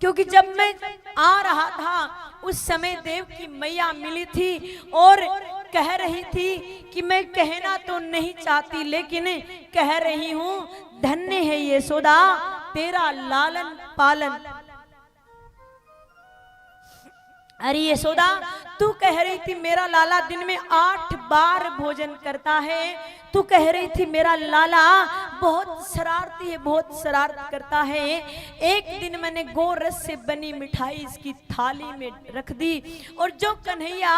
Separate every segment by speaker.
Speaker 1: क्योंकि जब मैं आ रहा था उस समय देव की मैया मिली थी और कह रही थी कि मैं कहना तो नहीं चाहती लेकिन कह रही हूं, धन्य है यशोदा तेरा लालन पालन। अरे यशोदा, तू कह रही थी मेरा लाला दिन में 8 बार भोजन करता है, तू कह रही थी मेरा लाला बहुत शरारती है, बहुत शरारत करता है। एक दिन मैंने गोरस से बनी मिठाई इसकी थाली में रख दी और जो कन्हैया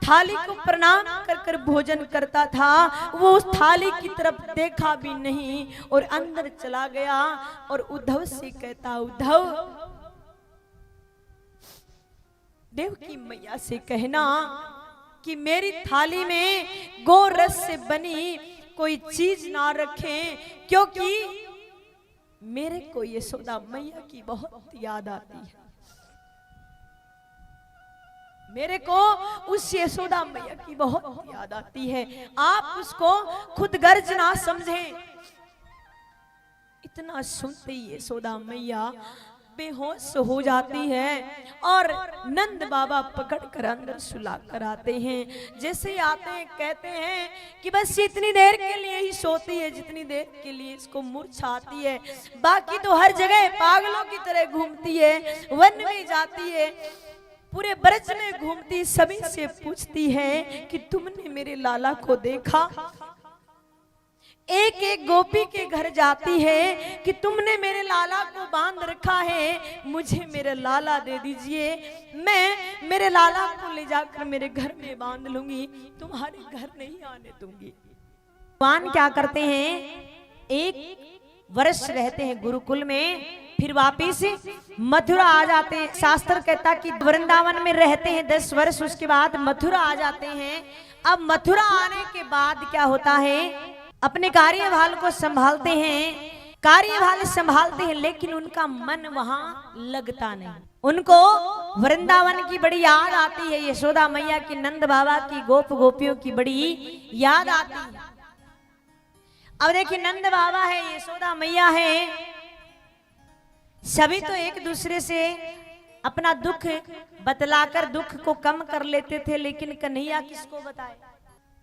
Speaker 1: थाली को प्रणाम कर कर भोजन करता था वो उस थाली की तरफ देखा भी नहीं और अंदर चला गया और उद्धव से कहता, उद्धव देव की मैया से कहना कि मेरी थाली में गोरस से बनी कोई चीज ना रखें, क्योंकि मेरे को यशोदा मैया की बहुत याद आती है। मेरे को उस यशोदा मैया की बहुत याद आती है। आप उसको खुद गर्ज ना समझें। इतना सुनते ही यशोदा मैया बेहोश हो जाती है और नंद बाबा पकड़ कर अंदर सुला कर आते हैं। जैसे ही आते हैं कहते हैं कि बस इतनी देर के लिए ही सोती है जितनी देर के लिए इसको मूर्छा आती है, बाकी तो हर जगह पागलों की तरह घूमती है, वन में जाती है, पूरे ब्रज में घूमती, सभी से पूछती है कि तुमने मेरे लाला को देखा। एक एक गोपी के घर जाती है कि तुमने मेरे लाला को बांध रखा है, मुझे मेरा लाला दे दीजिए, मैं मेरे लाला को ले जाकर मेरे घर में बांध लूंगी, तुम्हारे घर नहीं आने दूंगी। भगवान क्या करते हैं, 1 वर्ष रहते हैं गुरुकुल में, फिर वापिस मथुरा आ जाते हैं। शास्त्र कहता कि वृंदावन में रहते हैं 10 वर्ष, उसके बाद मथुरा आ जाते हैं। अब मथुरा आने के बाद क्या होता है, अपने कार्यभाल को संभालते हैं, कार्यभाल संभालते हैं, लेकिन उनका मन वहां लगता नहीं। उनको वृंदावन की बड़ी याद आती है, यशोदा मैया की, नंद बाबा की, गोप गोपियों की बड़ी याद आती है। अब देखिए, नंद बाबा है, यशोदा मैया है, सभी तो एक दूसरे से अपना दुख बतलाकर दुख को कम कर लेते थे, लेकिन कन्हैया किसको बताए,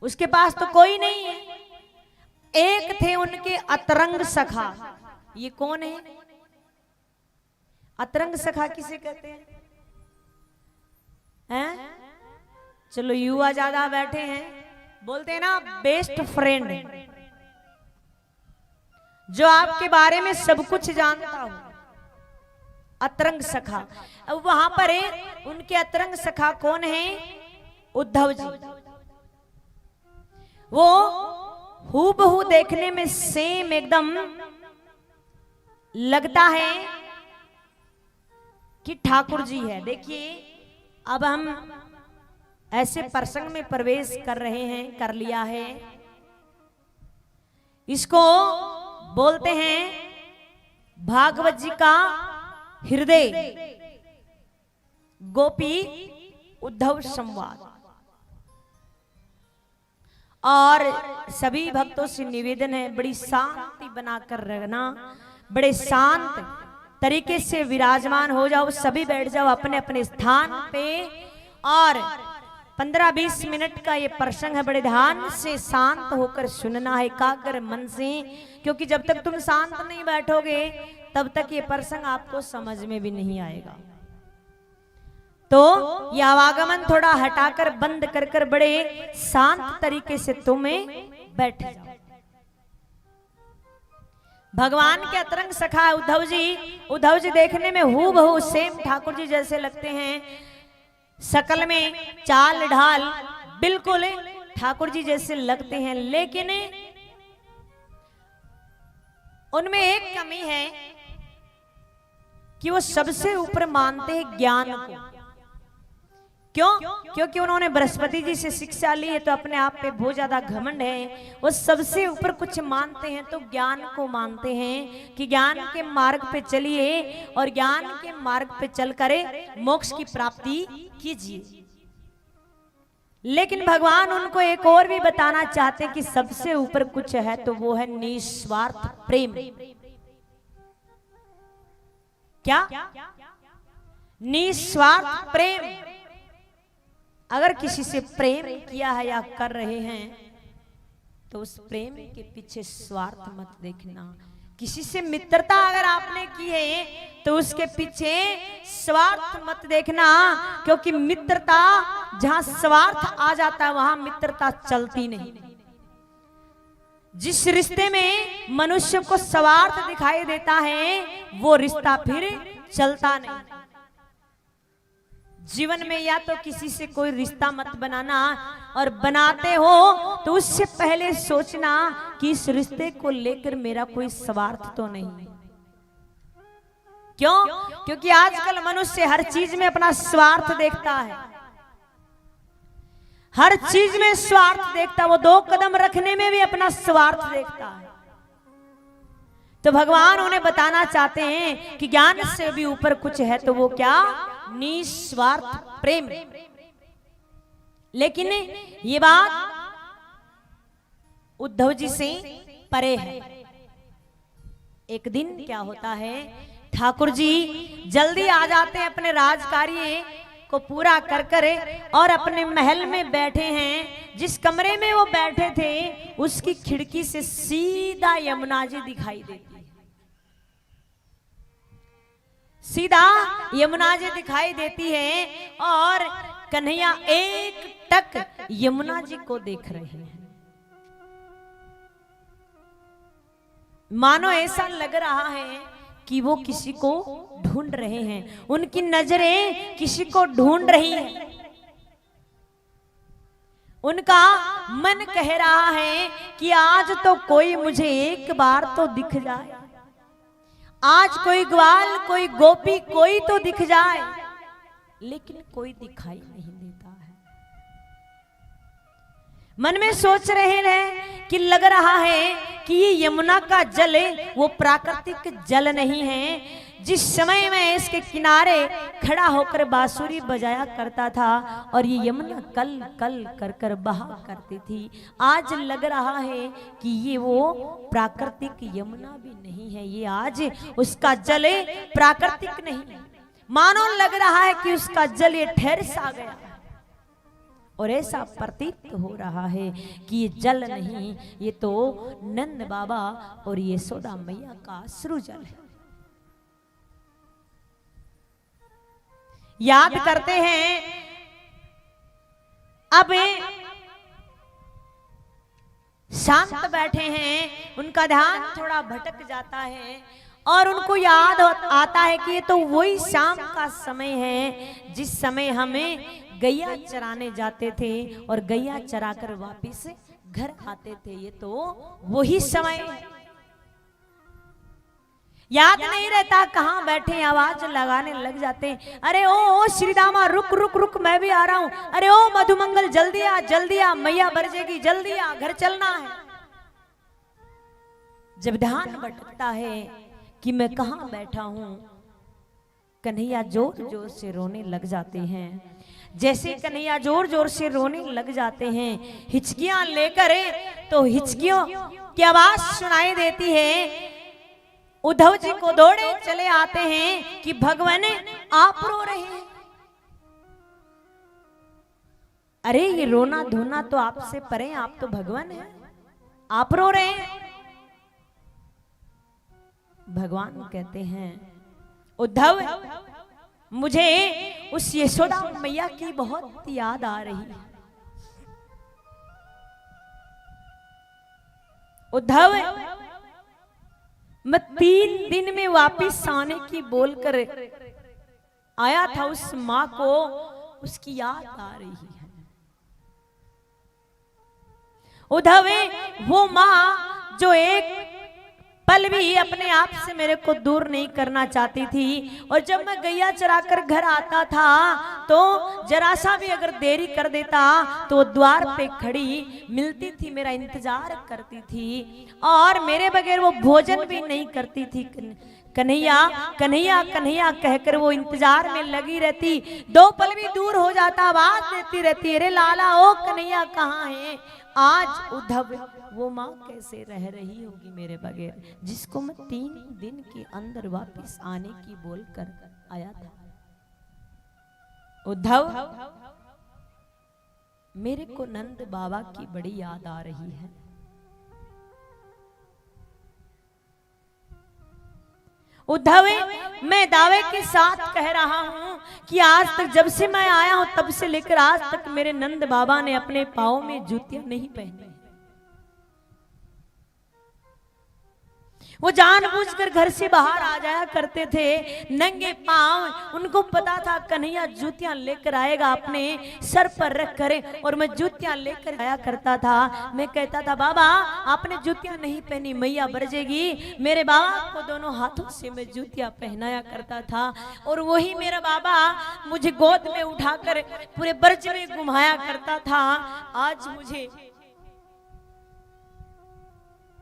Speaker 1: उसके पास तो कोई नहीं है। एक थे उनके अतरंग सखा। ये कौन है? अतरंग सखा किसे कहते हैं? चलो युवा ज्यादा बैठे हैं, बोलते हैं ना बेस्ट फ्रेंड, जो आपके बारे में सब कुछ जानता हो, अतरंग सखा। अब वहां पर उनके अतरंग सखा कौन है? उद्धव जी। वो हूबहू देखने में सेम एकदम लगता है कि ठाकुर जी है। देखिए, अब हम ऐसे प्रसंग में प्रवेश कर रहे हैं, कर लिया है, इसको बोलते हैं भागवत जी का हृदय गोपी उद्धव संवाद। और सभी भक्तों से निवेदन है, बड़ी शांति बनाकर रहना, बड़े शांत तरीके से विराजमान हो जाओ, सभी बैठ जाओ अपने अपने स्थान पे और 15-20 मिनट का ये प्रसंग है, बड़े ध्यान से शांत होकर सुनना है, एकाग्र मन से, क्योंकि जब तक तुम शांत नहीं बैठोगे तब तक ये प्रसंग आपको समझ में भी नहीं आएगा। तो ये आवागमन थोड़ा हटाकर बंद कर कर बड़े शांत तरीके से तुम्हें बैठ जाओ। भगवान के अतरंग सखा उद्धव जी। उद्धव जी देखने में हूबहू सेम ठाकुर जी जैसे लगते हैं, शकल में चाल ढाल बिल्कुल ठाकुर जी जैसे लगते हैं, लेकिन उनमें एक कमी है कि वो सबसे ऊपर मानते हैं ज्ञान को। क्यों? क्योंकि उन्होंने बृहस्पति जी से शिक्षा ली है, तो अपने आप पे बहुत ज्यादा घमंड है, वो सबसे ऊपर कुछ मानते हैं तो ज्ञान को मानते हैं कि ज्ञान के मार्ग पे चलिए और ज्ञान के मार्ग पे चलकर मोक्ष की प्राप्ति कीजिए। लेकिन भगवान उनको एक और भी बताना चाहते कि सबसे ऊपर कुछ है तो वो है निस्वार्थ प्रेम। क्या? निस्वार्थ प्रेम। अगर किसी से प्रेम किया है या कर रहे हैं तो उस प्रेम के पीछे स्वार्थ मत देखना। किसी से मित्रता अगर आपने की है तो उसके पीछे स्वार्थ मत देखना, क्योंकि मित्रता जहां स्वार्थ आ जाता है वहां मित्रता चलती नहीं। जिस रिश्ते में मनुष्य को स्वार्थ दिखाई देता है वो रिश्ता फिर चलता नहीं। जीवन में या तो किसी से कोई रिश्ता मत बनाना, और बनाते हो तो उससे पहले सोचना कि इस रिश्ते को लेकर मेरा कोई स्वार्थ तो नहीं। क्यों? क्योंकि आजकल मनुष्य हर चीज में अपना स्वार्थ देखता है, हर चीज में स्वार्थ देखता है। वो 2 कदम रखने में भी अपना स्वार्थ देखता है। तो भगवान उन्हें बताना चाहते हैं कि ज्ञान से भी ऊपर कुछ है, तो वो क्या? निस्वार्थ प्रेम। लेकिन ये बात उद्धव जी से परे है। एक दिन क्या होता है, ठाकुर जी जल्दी आ जाते हैं अपने राजकार्य को पूरा कर कर, और अपने महल में बैठे हैं। जिस कमरे में वो बैठे थे उसकी खिड़की से सीधा यमुना जी दिखाई देती है। सीधा यमुना जी दिखाई देती है और कन्हैया एक टक यमुना जी को देख रहे हैं। मानो ऐसा लग रहा है कि वो किसी को ढूंढ रहे हैं, उनकी नजरें किसी को ढूंढ रही है। उनका मन कह रहा है कि आज तो कोई मुझे एक बार तो दिख जाए, आज कोई ग्वाल, कोई गोपी, कोई तो दिख जाए। लेकिन कोई दिखाई नहीं देता है। मन में सोच रहे हैं कि लग रहा है कि ये यमुना का जल वो प्राकृतिक जल नहीं है। जिस समय मैं इसके किनारे खड़ा होकर बांसुरी बजाया करता था और ये यमुना कल कल कर कर बहा करती थी, आज लग रहा है कि ये वो प्राकृतिक यमुना भी नहीं है, ये आज उसका जल प्राकृतिक नहीं। मानो लग रहा है कि उसका जल ये ठहर सा गया, और ऐसा प्रतीत हो रहा है कि ये जल नहीं, ये तो नंद बाबा और यशोदा मैया का अश्रु जल है। याद करते हैं, अब शांत बैठे हैं, उनका ध्यान थोड़ा भटक जाता है और उनको याद आता है कि ये तो वही शाम का समय है जिस समय हमें गैया चराने जाते थे और गैया चराकर वापस घर आते थे। ये तो वही समय है। याद नहीं रहता कहाँ बैठे, आवाज लगाने लग जाते हैं, अरे ओ श्री रामा रुक रुक रुक, मैं भी आ रहा हूं। अरे ओ मधुमंगल जल्दी आ, मैया बरजेगी, जल्दी आ, घर चलना है। जब ध्यान भटकता है कि मैं कहाँ बैठा हूं, कन्हैया जोर जोर से रोने लग जाते हैं। जैसे कन्हैया जोर जोर से रोने लग जाते हैं, हिचकियां लेकर, तो हिचकियों की आवाज सुनाई देती है। उद्धव जी को दौड़े चले आते हैं कि भगवान आप रो रहे हैं। अरे ये रोना धोना तो आपसे परे, आप तो भगवान हैं, आप रो रहे हैं। भगवान कहते हैं, उद्धव मुझे उस यशोदा मैया की बहुत याद आ रही है। उद्धव मैं 3 दिन में वापिस आने की बोलकर आया था, उस माँ को उसकी याद आ रही है। उद्धव वो माँ जो एक पल भी अपने आप से मेरे को दूर नहीं करना चाहती थी, और जब मैं गैया चराकर घर आता था तो जरा सा भी अगर देरी कर देता तो वो द्वार पे खड़ी मिलती थी, मेरा इंतजार करती थी, और मेरे बगैर वो भोजन भी नहीं करती थी। कन्हैया कन्हैया कन्हैया कहकर वो इंतजार में लगी रहती। 2 पल भी दूर हो जाता, आवाज देती रहती, अरे लाला ओ कन्हैया कहाँ है। आज उद्धव वो माँ कैसे रह रही होगी मेरे बगैर, जिसको मैं 3 दिन के अंदर वापस आने की बोल कर आया था। उद्धव मेरे को नंद बाबा की बड़ी याद आ रही है। उद्धव मैं दावे के साथ कह रहा हूं कि आज तक जब से मैं आया हूं तब से लेकर आज तक मेरे नंद बाबा ने अपने पाँव में जूतियां नहीं पहनी। वो जानबूझकर घर से बाहर आ जाया करते थे नंगे पांव। उनको पता था कन्हैया जूतियां लेकर आएगा, अपने सर पर रख करे, और मैं जूतियां लेकर आया करता था। मैं कहता था बाबा आपने जूतियां नहीं पहनी, मैया बरजेगी। मेरे बाबा को दोनों हाथों से मैं जूतियां पहनाया करता था, और वही मेरा बाबा मुझे गोद में उठाकर पूरे ब्रज में घुमाया करता था। आज मुझे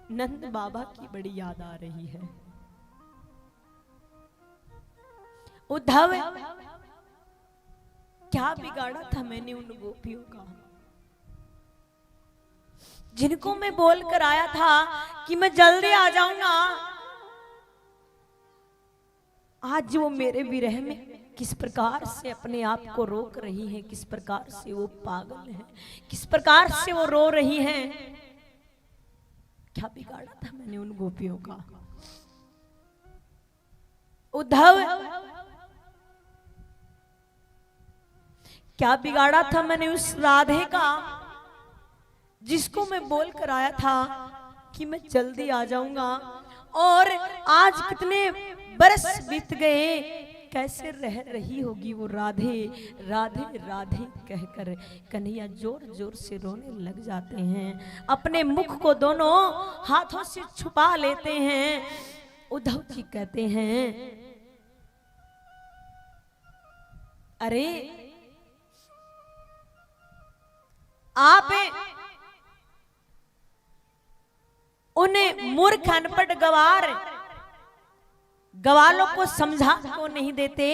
Speaker 1: नंद बाबा की बड़ी याद आ रही है। उद्धव क्या बिगाड़ा था मैंने उन गोपियों का, जिनको मैं बोल कर आया था कि मैं जल्दी आ जाऊंगा। आज वो मेरे विरह में किस प्रकार से अपने आप को रोक रही है, किस प्रकार से वो पागल है, किस प्रकार से वो रो रही हैं। क्या बिगाड़ा था मैंने उन गोपियों का। उद्धव क्या बिगाड़ा था मैंने उस राधे का, जिसको मैं बोल कर आया था कि मैं जल्दी आ जाऊंगा। और आज कितने बरस बीत गए, कैसे रह रही होगी वो राधे राधे राधे कहकर। कन्हैया जोर जोर से रोने लग जाते हैं, अपने मुख को दोनों हाथों से छुपा लेते हैं। उद्धव जी कहते हैं अरे आप उन्हें मूर्ख अनपढ़ गवालों को समझा को नहीं देते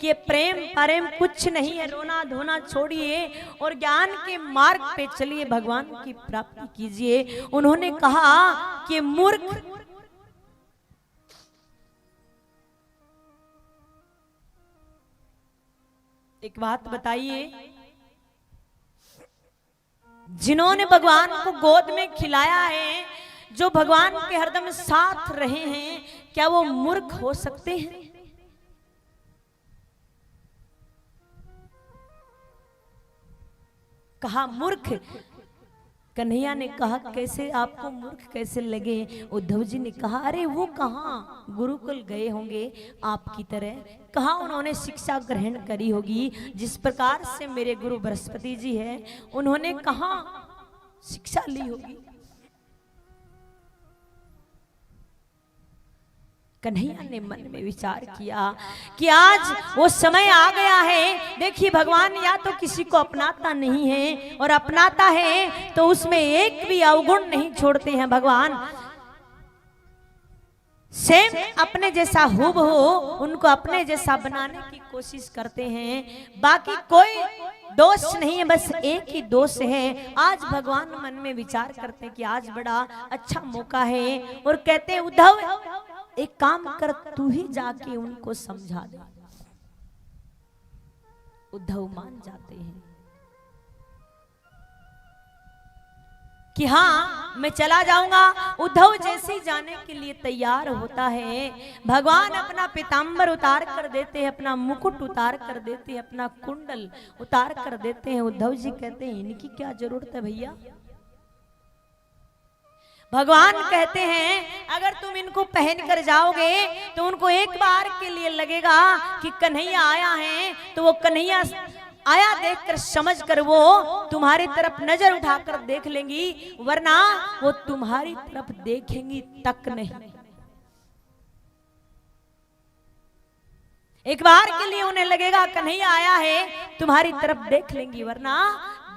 Speaker 1: कि प्रेम प्रेम कुछ नहीं है, रोना धोना छोड़िए और ज्ञान के मार्ग पे चलिए, भगवान की प्राप्ति कीजिए। उन्होंने कहा कि मूर्ख एक बात बताइए, जिन्होंने भगवान को गोद में खिलाया है, जो भगवान के हरदम साथ रहे हैं, क्या वो मूर्ख हो सकते हैं? कहा मूर्ख। कन्हैया ने कहा कैसे आपको मूर्ख कैसे लगे? उद्धव जी ने कहा अरे वो कहाँ गुरुकुल गए होंगे आपकी तरह, कहाँ उन्होंने शिक्षा ग्रहण करी होगी जिस प्रकार से मेरे गुरु बृहस्पति जी हैं, उन्होंने कहाँ शिक्षा ली होगी। कन्हैया ने मन में विचार किया कि आज वो समय आ गया है। देखिए भगवान या तो किसी को अपनाता नहीं है, और अपनाता है तो उसमें एक भी अवगुण नहीं छोड़ते हैं। भगवान सेम अपने जैसा हूबहू उनको अपने जैसा बनाने की कोशिश करते हैं, बाकी कोई दोष नहीं है, बस एक ही दोष है। आज भगवान मन में विचार करते हैं कि आज बड़ा अच्छा मौका है, और कहते हैं उद्धव एक काम कर, तू ही जाके उनको समझा दे। उद्धव मान जाते हैं कि हाँ मैं चला जाऊंगा। उद्धव जैसे ही जाने के लिए तैयार होता है, भगवान अपना पीतांबर उतार कर देते हैं, अपना मुकुट उतार कर देते हैं, अपना कुंडल उतार कर देते हैं। उद्धव जी कहते हैं इनकी क्या जरूरत है भैया? भगवान कहते हैं अगर तुम इनको पहन कर जाओगे तो उनको एक बार के लिए लगेगा कि कन्हैया आया है, तो वो कन्हैया आया देखकर समझकर वो तुम्हारी तरफ नजर उठाकर देख लेंगी, वरना वो तुम्हारी तरफ देखेंगी तक नहीं। एक बार के लिए उन्हें लगेगा कन्हैया आया है, तुम्हारी तरफ देख लेंगी वरना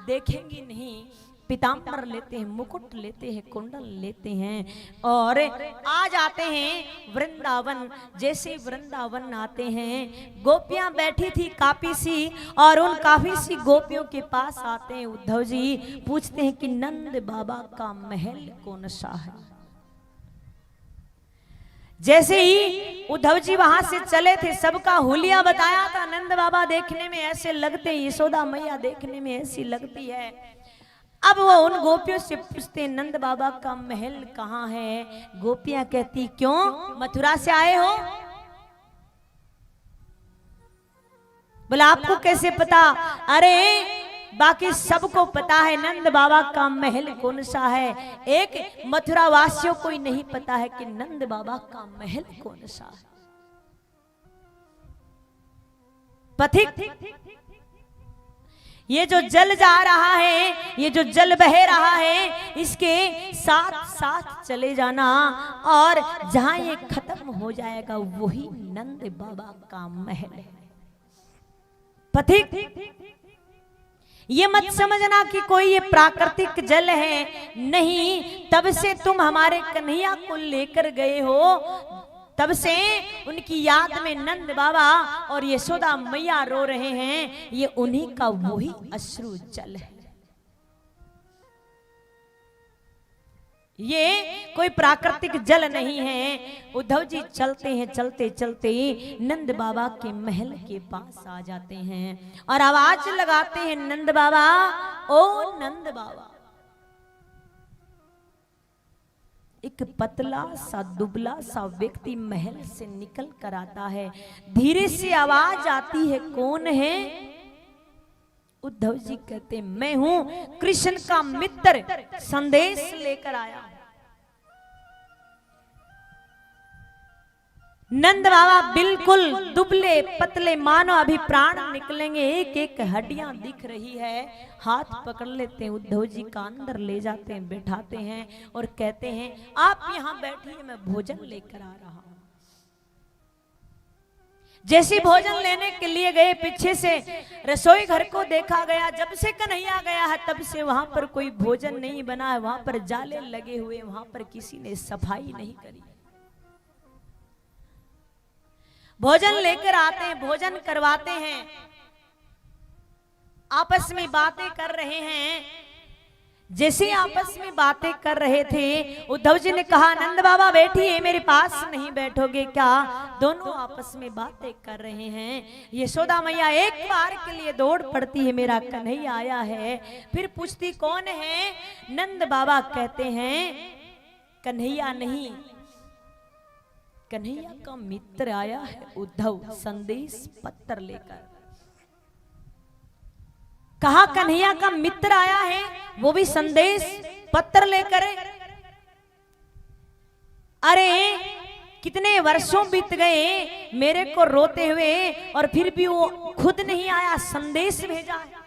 Speaker 1: देखेंगी नहीं। पीताम्बर लेते हैं, मुकुट लेते हैं, कुंडल लेते हैं और आ जाते हैं वृंदावन। जैसे वृंदावन आते हैं, गोपियां बैठी थी काफी सी, और उन काफी सी गोपियों के पास आते हैं उद्धव जी, पूछते हैं कि नंद बाबा का महल कौन सा है। जैसे ही उद्धव जी वहां से चले थे, सबका हुलिया बताया था, नंद बाबा देखने में ऐसे लगते, यशोदा मैया देखने में ऐसी लगती है। अब वो उन गोपियों से पूछते, नंद बाबा का महल कहाँ है। गोपियां कहती, क्यों मथुरा से आए हो। बोला आपको कैसे पता। अरे बाकी सबको पता है नंद बाबा का महल कौन सा है, एक मथुरा वासियों को ही नहीं पता है कि नंद बाबा का महल कौन सा है। पथिक, ये जो जल जा रहा है, ये जो जल बह रहा है, इसके साथ साथ चले जाना, और जहां ये खत्म हो जाएगा वही नंद बाबा का महल है। पथिक, ये मत समझना कि कोई ये प्राकृतिक जल है, नहीं। तब से तुम हमारे कन्हैया को लेकर गए हो, तब से उनकी याद में नंद बाबा और यशोदा मैया रो रहे हैं, ये उन्हीं का वही अश्रु जल है। ये कोई प्राकृतिक जल नहीं है। उद्धव जी चलते हैं, चलते चलते नंद बाबा के महल के पास आ जाते हैं और आवाज लगाते हैं, नंद बाबा, ओ नंद बाबा। एक पतला सा दुबला सा व्यक्ति महल से निकल कर आता है। धीरे से आवाज आती है, कौन है। उद्धव जी कहते, मैं हूं कृष्ण का मित्र, संदेश लेकर आया। नंद बाबा बिल्कुल दुबले पतले, मानो अभी प्राण निकलेंगे, एक एक हड्डियां दिख रही है। हाथ पकड़ लेते हैं, उद्धव जी का अंदर ले जाते हैं, बैठाते हैं और कहते हैं, आप यहां बैठिए, मैं भोजन लेकर आ रहा हूं। जैसे भोजन लेने के लिए गए, पीछे से रसोई घर को देखा गया। जब से कन्हैया गया है तब से वहां पर कोई भोजन नहीं बना है, वहां पर जाले लगे हुए, वहां पर किसी ने सफाई नहीं करी। भोजन लेकर आते हैं, भोजन करवाते हैं, आपस में बातें कर रहे हैं। जैसे आपस में बातें कर रहे थे, उद्धव जी ने कहा, नंद बाबा बैठिए, मेरे पास नहीं बैठोगे क्या। दोनों आपस में बातें कर रहे हैं। यशोदा मैया एक बार के लिए दौड़ पड़ती है, मेरा कन्हैया आया है। फिर पूछती, कौन है। नंद बाबा कहते हैं, कन्हैया नहीं, कन्हैया का मित्र आया है उद्धव, संदेश पत्र लेकर। कहा कन्हैया का मित्र आया है, वो भी संदेश पत्र लेकर। अरे कितने वर्षों बीत गए मेरे को रोते हुए, और फिर भी वो खुद नहीं आया, संदेश भेजा है।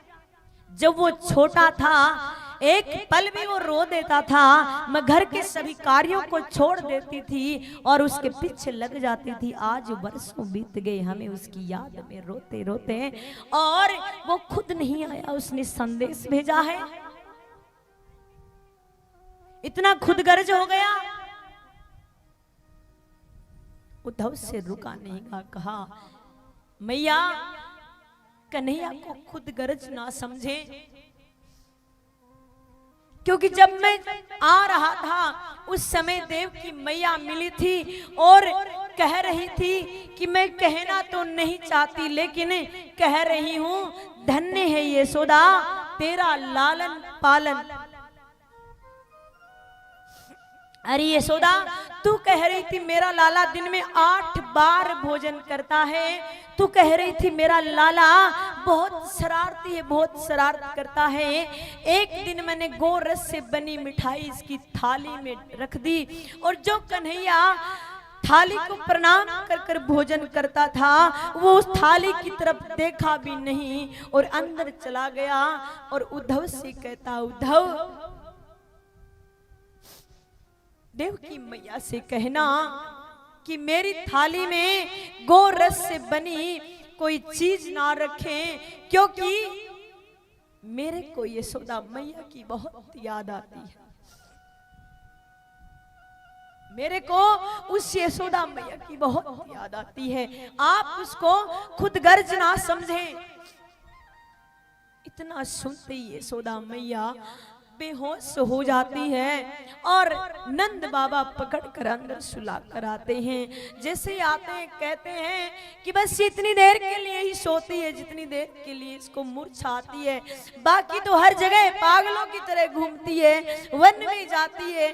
Speaker 1: जब वो छोटा था, एक पल भी वो रो देता था, मैं घर के सभी कार्यों को छोड़ देती थी और उसके पीछे लग जाती थी। आज वर्षों बीत गए, हमें उसकी याद में रोते रोते, और वो खुद नहीं आया, उसने संदेश भेजा है। इतना खुदगर्ज हो गया, उद्धव से रुका नहीं का, कहा, मैया कन्हैया को खुदगर्ज ना समझे, क्योंकि जब मैं आ रहा था उस समय देव की मैया मिली थी और कह रही थी कि मैं कहना तो नहीं चाहती, लेकिन कह रही हूं, धन्य है यशोदा तेरा लालन पालन। अरे यशोदा, तू कह रही थी मेरा लाला दिन में 8 बार भोजन करता है, तू कह रही थी मेरा लाला बहुत शरारती है, बहुत शरारत करता है। एक दिन मैंने गोरस से बनी मिठाई इसकी थाली में रख दी, और जो कन्हैया थाली को प्रणाम कर कर भोजन करता था, वो उस थाली की तरफ देखा भी नहीं और अंदर चला गया। और उद्धव से कहता, उद्धव देव की मैया से कहना कि मेरी थाली में गोरस से बनी कोई चीज ना रखें, क्योंकि मेरे को यशोदा मैया की बहुत याद आती है। मेरे को उस यशोदा मैया की बहुत याद आती है। आप उसको खुद गर्ज ना समझें। इतना सुनते ही यशोदा मैया बेहोश हो जाती है और नंद बाबा पकड़ कर अंदर सुला कर आते हैं। जैसे ही आते हैं कहते हैं कि बस इतनी देर के लिए ही सोती है जितनी देर के लिए इसको मूर्छा आती है, बाकी तो हर जगह पागलों की तरह घूमती है, वन में जाती है,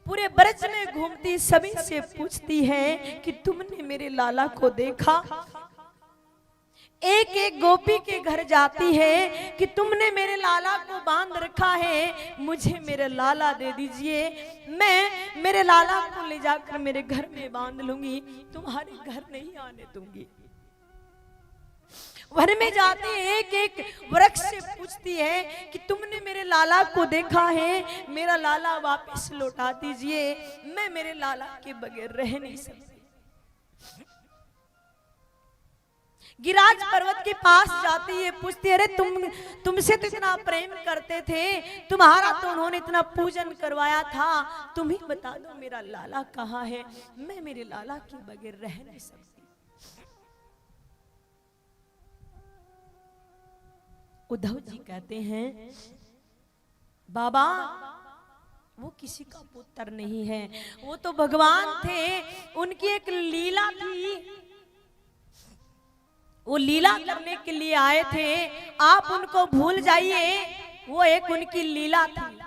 Speaker 1: पूरे ब्रज में घूमती, सभी से पूछती है कि तुमने मेरे लाला को देखा। एक एक गोपी के घर जाती है कि तुमने मेरे लाला को बांध रखा है, मुझे मेरे लाला दे दीजिए, मैं मेरे लाला को ले जाकर मेरे घर में बांध लूंगी, तुम्हारे घर नहीं आने दूंगी। वन में जाती एक एक वृक्ष से पूछती है कि तुमने मेरे लाला को देखा है, मेरा लाला वापस लौटा दीजिए, मैं मेरे लाला के बगैर रह नहीं सकती। गिरिराज पर्वत के पास जाती है, पूछती है अरे तुमसे तो इतना प्रेम करते थे, तुम्हारा तो उन्होंने इतना पूजन करवाया था, तुम ही बता दो मेरा लाला कहाँ है, मैं मेरे लाला के बगैर रह नहीं सकती। उद्धव जी कहते हैं बाबा वो किसी का पुत्र नहीं है, वो तो भगवान थे, उनकी एक लीला थी, वो लीला करने के लिए आए थे, आप उनको भूल जाइए, वो एक उनकी लीला थी,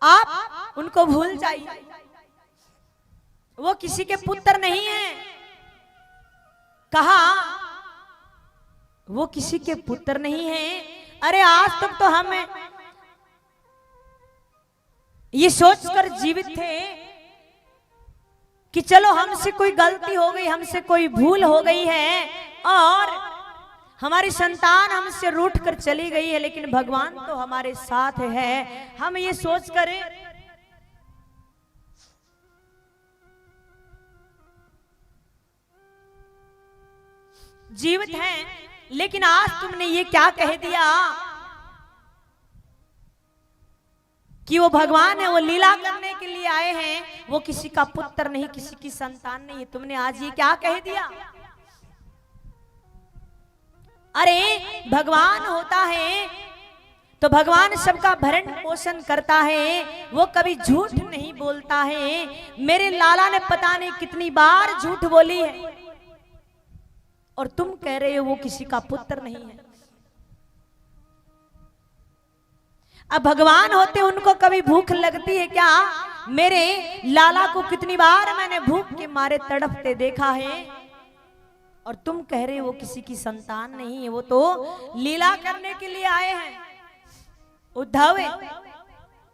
Speaker 1: आप उनको भूल जाइए, वो किसी के पुत्र नहीं है। कहा वो किसी के पुत्र नहीं है। अरे आज तक तो हम ये सोचकर जीवित थे कि चलो हमसे कोई गलती हो गई, हमसे कोई भूल हो गई है और हमारी संतान हमसे रूठ कर चली गई है, लेकिन भगवान तो हमारे साथ है, हम ये सोच कर जीवित हैं। लेकिन आज तुमने ये क्या कह दिया कि वो भगवान है, वो लीला करने के लिए आए हैं, वो किसी का पुत्र नहीं, किसी की संतान नहीं है, तुमने आज ये क्या कह दिया। अरे भगवान होता है तो भगवान सबका भरण पोषण करता है, वो कभी झूठ नहीं बोलता है। मेरे लाला ने पता नहीं कितनी बार झूठ बोली है और तुम कह रहे हो वो किसी का पुत्र नहीं है। अब भगवान होते उनको कभी भूख लगती है क्या? मेरे लाला को कितनी बार मैंने भूख के मारे तड़पते देखा है और तुम कह रहे हो वो किसी की संतान नहीं है, वो तो लीला करने के लिए आए हैं। उद्धव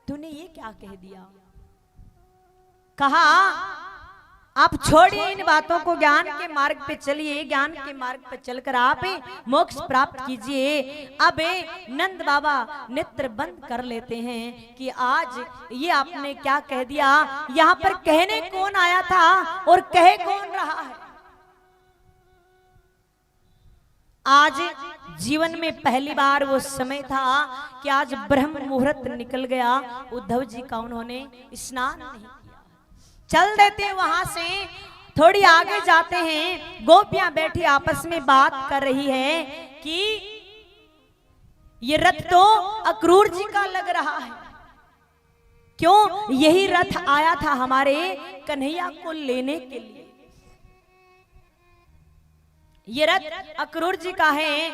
Speaker 1: तूने ये क्या कह दिया? कहा आप छोड़िए इन बातों को, ज्ञान के मार्ग पे चलिए, ज्ञान के मार्ग पे चलकर आप मोक्ष प्राप्त कीजिए। अब नंद बाबा नेत्र बंद कर लेते हैं कि आज ये आपने क्या कह दिया, यहाँ पर कहने कौन आया था और कहे कौन रहा है। आज जीवन में पहली बार वो समय था कि आज ब्रह्म मुहूर्त निकल गया, उद्धव जी का उन्होंने स्नान नहीं किया। चल देते वहां से, थोड़ी आगे जाते हैं, गोपियां बैठी आपस में बात कर रही है कि ये रथ तो अक्रूर जी का लग रहा है, क्यों? यही रथ आया था हमारे कन्हैया को लेने के लिए, ये रथ अक्रूर जी का है।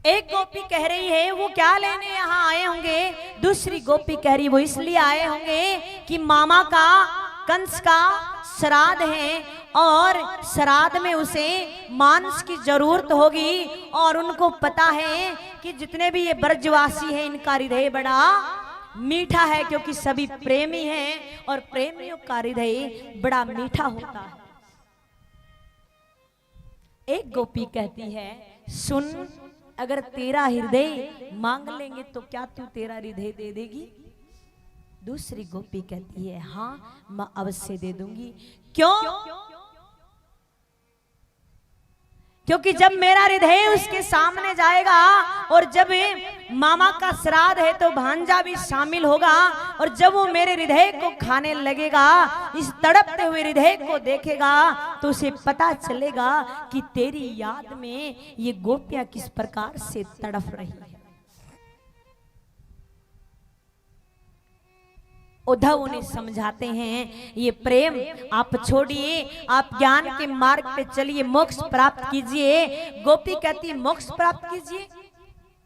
Speaker 1: एक गोपी कह रही है वो क्या लेने यहाँ आए होंगे, दूसरी गोपी कह रही वो इसलिए आए होंगे कि मामा का कंस का श्राद्ध है और श्राद्ध में उसे मांस की जरूरत होगी और उनको पता है कि जितने भी ये ब्रजवासी हैं इनका हृदय बड़ा मीठा है, क्योंकि सभी प्रेमी हैं और प्रेमियों का हृदय बड़ा मीठा होता है। एक गोपी कहती है सुन, अगर तेरा हृदय मांग लेंगे तो क्या तू तेरा हृदय दे देगी? दूसरी गोपी कहती है हाँ मैं अवश्य दे दूंगी। क्यों? क्योंकि जब मेरा हृदय उसके सामने जाएगा और जब मामा का श्राद्ध है तो भांजा भी शामिल होगा, और जब वो मेरे हृदय को खाने लगेगा, इस तड़पते हुए हृदय को देखेगा, तो उसे पता चलेगा कि तेरी याद में ये गोपियां किस प्रकार से तड़प रही है। उद्धव उन्हें समझाते हैं, ये प्रेम आप छोड़िए, आप ज्ञान के मार्ग पे चलिए, मोक्ष प्राप्त कीजिए। गोपी कहती है मोक्ष प्राप्त कीजिए,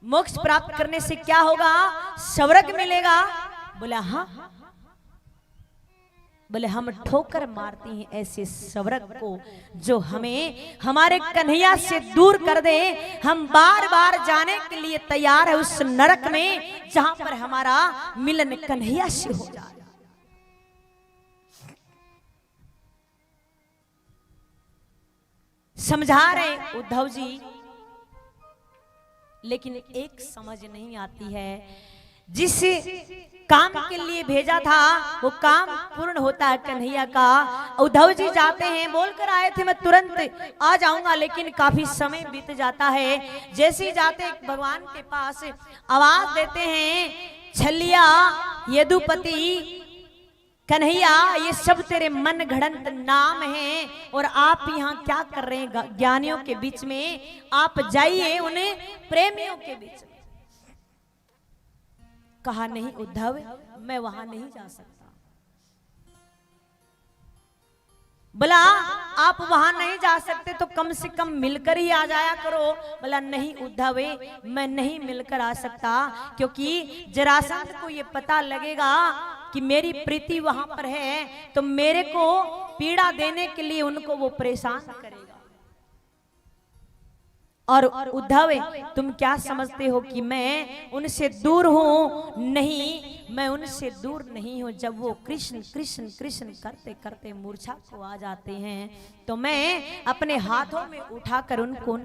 Speaker 1: मोक्ष प्राप्त करने से क्या होगा? स्वर्ग मिलेगा। बोला हाँ। बोले हम ठोकर मारते हैं ऐसे स्वर्ग को जो हमें हमारे कन्हैया से दूर कर दे। हम बार बार जाने के लिए तैयार है उस नरक में जहां पर हमारा मिलन कन्हैया से हो जाए। समझा रहे उद्धव जी, लेकिन एक समझ नहीं आती है, जिस काम के लिए भेजा था वो काम पूर्ण होता है कन्हैया का। उद्धव जी जाते हैं, बोलकर आए थे मैं तुरंत आ जाऊंगा, लेकिन काफी समय बीत जाता है। जैसे ही जाते भगवान के पास आवाज देते हैं, छलिया, यदुपति, कन्हैया, ये सब तेरे मन घड़ंत नाम हैं और आप यहाँ क्या कर रहे हैं ज्ञानियों के बीच में? आप जाइए उन प्रेमियों के बीच में। कहा नहीं उद्धव, मैं वहां नहीं जा सकता। बोला आप वहां नहीं जा सकते तो कम से कम मिलकर ही आ जाया करो। बोला नहीं उद्धव, मैं नहीं मिलकर आ सकता, क्योंकि जरासंध को ये पता लगेगा कि मेरी प्रीति वहां पर है, तो मेरे को पीड़ा देने के लिए उनको वो परेशान करेगा। और उद्धव तुम क्या समझते हो कि मैं उनसे दूर हूं? नहीं, मैं उनसे दूर नहीं हूं। जब वो कृष्ण कृष्ण कृष्ण करते करते मूर्छा को आ जाते हैं, तो मैं अपने हाथों में उठाकर उनको